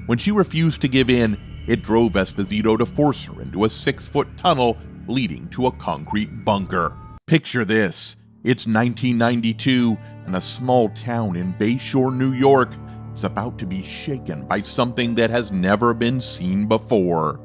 When she refused to give in, it drove Esposito to force her into a 6-foot tunnel leading to a concrete bunker. Picture this. It's 1992, and a small town in Bayshore, New York is about to be shaken by something that has never been seen before.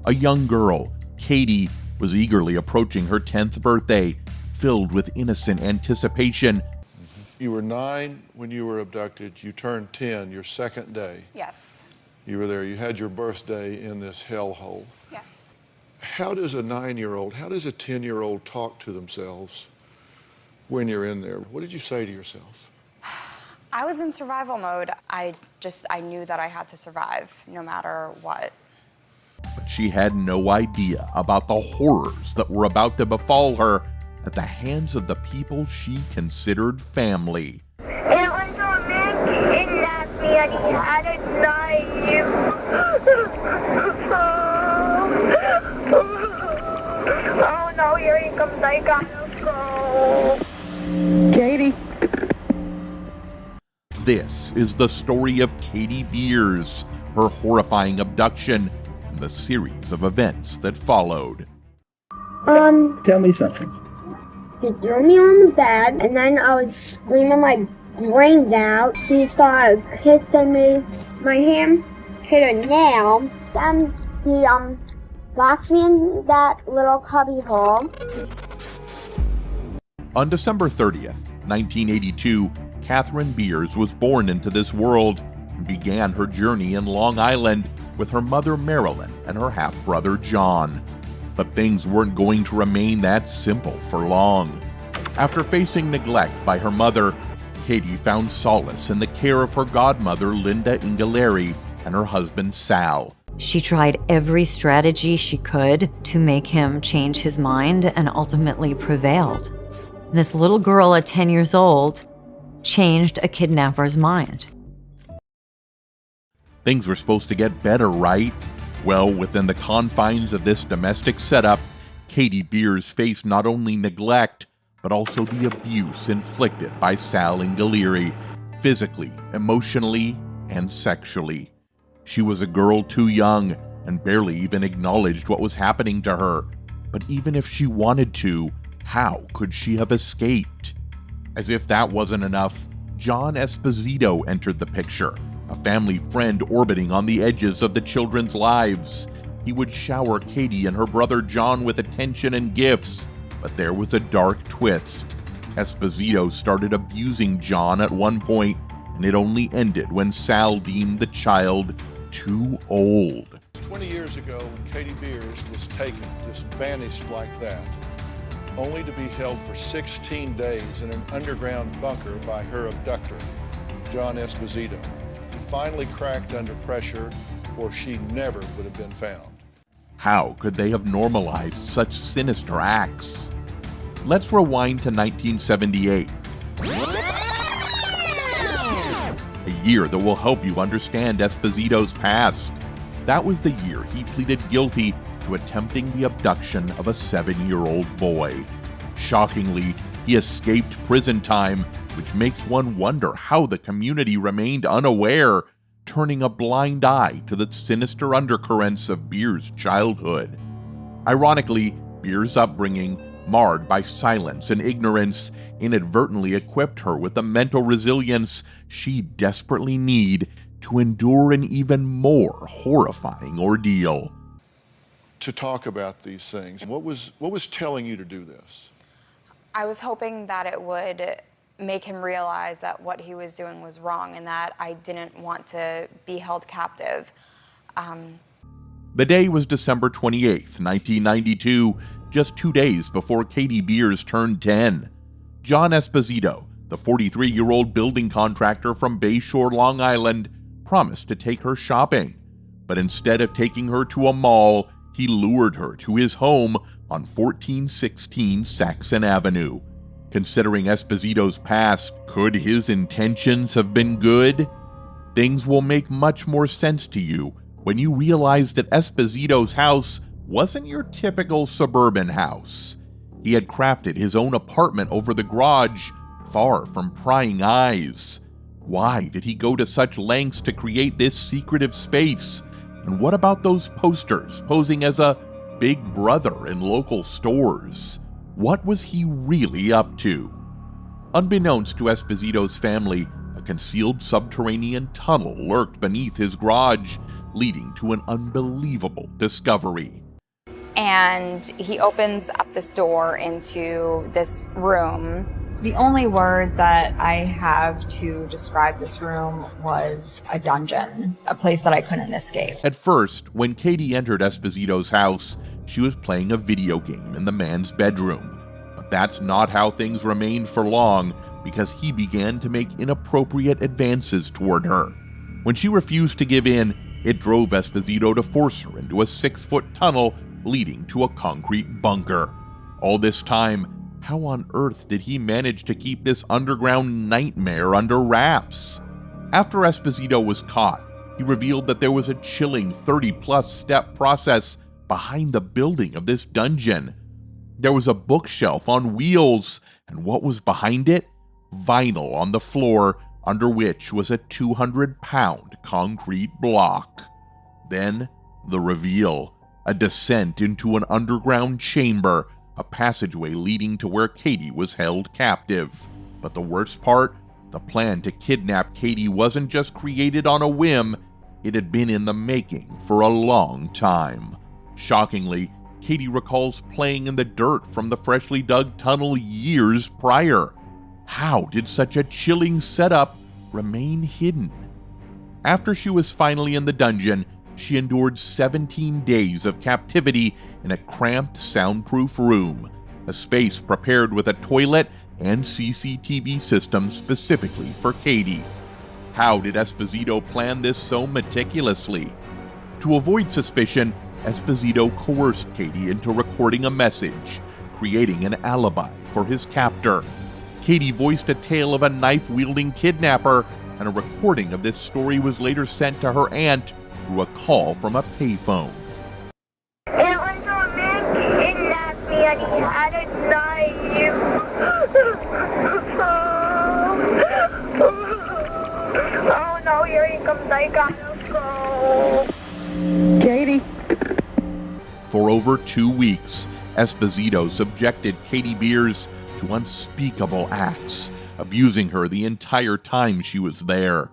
A young girl, Katie, was eagerly approaching her 10th birthday, filled with innocent anticipation. You were 9 when you were abducted. You turned 10 your second day. Yes. You were there. You had your birthday in this hellhole. Yes. How does a 9-year-old, how does a 10-year-old talk to themselves when you're in there? What did you say to yourself? I was in survival mode. I knew that I had to survive no matter what. But she had no idea about the horrors that were about to befall her at the hands of the people she considered family. It was a man kidnapped me and he had a knife. Oh no, here he comes. I gotta go. Katie. This is the story of Katie Beers, her horrifying abduction, and the series of events that followed. Tell me something. He threw me on the bed, and then I was screaming my brains out. He started kissing me. My hand hit a nail. Then he locked me in that little cubby hole. On December 30th, 1982, Catherine Beers was born into this world and began her journey in Long Island with her mother Marilyn and her half-brother John. But things weren't going to remain that simple for long. After facing neglect by her mother, Katie found solace in the care of her godmother Linda Inghilleri and her husband Sal. She tried every strategy she could to make him change his mind and ultimately prevailed. This little girl at 10 years old changed a kidnapper's mind. Things were supposed to get better, right? Well, within the confines of this domestic setup, Katie Beers faced not only neglect, but also the abuse inflicted by Sal Inghilleri, physically, emotionally, and sexually. She was a girl too young and barely even acknowledged what was happening to her. But even if she wanted to, how could she have escaped? As if that wasn't enough, John Esposito entered the picture, a family friend orbiting on the edges of the children's lives. He would shower Katie and her brother John with attention and gifts, but there was a dark twist. Esposito started abusing John at one point, and it only ended when Sal deemed the child too old. 20 years ago, when Katie Beers was taken, just vanished like that, only to be held for 16 days in an underground bunker by her abductor, John Esposito. He finally cracked under pressure, or she never would have been found. How could they have normalized such sinister acts? Let's rewind to 1978. A year that will help you understand Esposito's past. That was the year he pleaded guilty to attempting the abduction of a 7-year-old boy. Shockingly, he escaped prison time, which makes one wonder how the community remained unaware, turning a blind eye to the sinister undercurrents of Beers' childhood. Ironically, Beers' upbringing, marred by silence and ignorance, inadvertently equipped her with the mental resilience she desperately needed to endure an even more horrifying ordeal. To talk about these things, what was telling you to do this? I was hoping that it would make him realize that what he was doing was wrong and that I didn't want to be held captive. The day was December 28th, 1992, just 2 days before Katie Beers turned 10. John Esposito, the 43-year-old building contractor from Bayshore, Long Island, promised to take her shopping. But instead of taking her to a mall, he lured her to his home on 1416 Saxon Avenue. Considering Esposito's past, could his intentions have been good? Things will make much more sense to you when you realize that Esposito's house wasn't your typical suburban house. He had crafted his own apartment over the garage, far from prying eyes. Why did he go to such lengths to create this secretive space? And what about those posters posing as a big brother in local stores? What was he really up to? Unbeknownst to Esposito's family, a concealed subterranean tunnel lurked beneath his garage, leading to an unbelievable discovery. And he opens up this door into this room. The only word that I have to describe this room was a dungeon, a place that I couldn't escape. At first, when Katie entered Esposito's house, she was playing a video game in the man's bedroom. But that's not how things remained for long, because he began to make inappropriate advances toward her. When she refused to give in, it drove Esposito to force her into a 6-foot tunnel leading to a concrete bunker. All this time, how on earth did he manage to keep this underground nightmare under wraps? After Esposito was caught, he revealed that there was a chilling 30-plus step process behind the building of this dungeon. There was a bookshelf on wheels, and what was behind it? Vinyl on the floor, under which was a 200-pound concrete block. Then, the reveal. A descent into an underground chamber, a passageway leading to where Katie was held captive. But the worst part? The plan to kidnap Katie wasn't just created on a whim, it had been in the making for a long time. Shockingly, Katie recalls playing in the dirt from the freshly dug tunnel years prior. How did such a chilling setup remain hidden? After she was finally in the dungeon, she endured 17 days of captivity in a cramped, soundproof room, a space prepared with a toilet and CCTV system specifically for Katie. How did Esposito plan this so meticulously? To avoid suspicion, Esposito coerced Katie into recording a message, creating an alibi for his captor. Katie voiced a tale of a knife-wielding kidnapper, and a recording of this story was later sent to her aunt through a call from a payphone. It was a man kidnapped me and he had a knife. Oh no, here he comes, I gotta go. Katie. For over 2 weeks, Esposito subjected Katie Beers to unspeakable acts, abusing her the entire time she was there.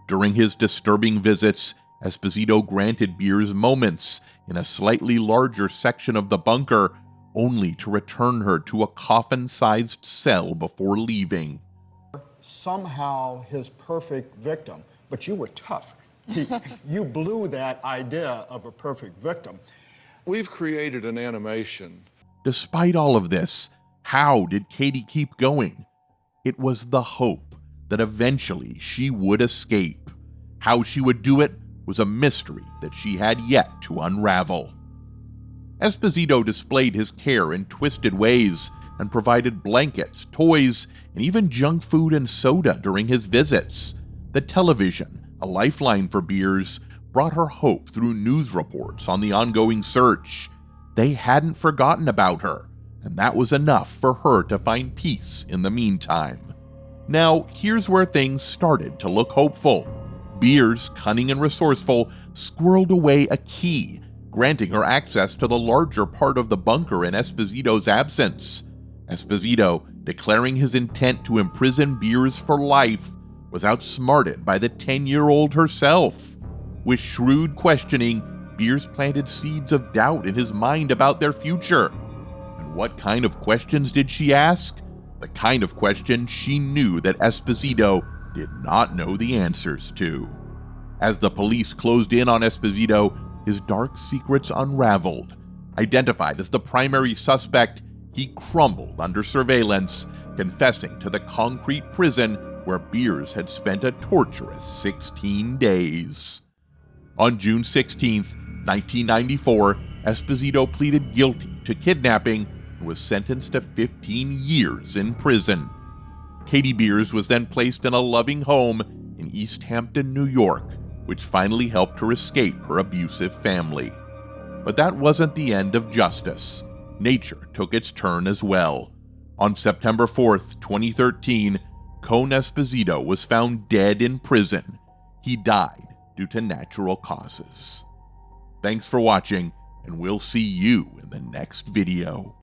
During his disturbing visits, Esposito granted Beers moments in a slightly larger section of the bunker, only to return her to a coffin-sized cell before leaving. Somehow his perfect victim, but you were tough. You blew that idea of a perfect victim. We've created an animation. Despite all of this, how did Katie keep going? It was the hope that eventually she would escape. How she would do it was a mystery that she had yet to unravel. Esposito displayed his care in twisted ways and provided blankets, toys, and even junk food and soda during his visits. The television, a lifeline for Beers, brought her hope through news reports on the ongoing search. They hadn't forgotten about her, and that was enough for her to find peace in the meantime. Now, here's where things started to look hopeful. Beers, cunning and resourceful, squirreled away a key, granting her access to the larger part of the bunker in Esposito's absence. Esposito, declaring his intent to imprison Beers for life, was outsmarted by the 10-year-old herself. With shrewd questioning, Beers planted seeds of doubt in his mind about their future. And what kind of questions did she ask? The kind of question she knew that Esposito did not know the answers to. As the police closed in on Esposito, his dark secrets unraveled. Identified as the primary suspect, he crumbled under surveillance, confessing to the concrete prison where Beers had spent a torturous 16 days. On June 16, 1994, Esposito pleaded guilty to kidnapping and was sentenced to 15 years in prison. Katie Beers was then placed in a loving home in East Hampton, New York, which finally helped her escape her abusive family. But that wasn't the end of justice. Nature took its turn as well. On September 4th, 2013, John Esposito was found dead in prison. He died due to natural causes. Thanks for watching, and we'll see you in the next video.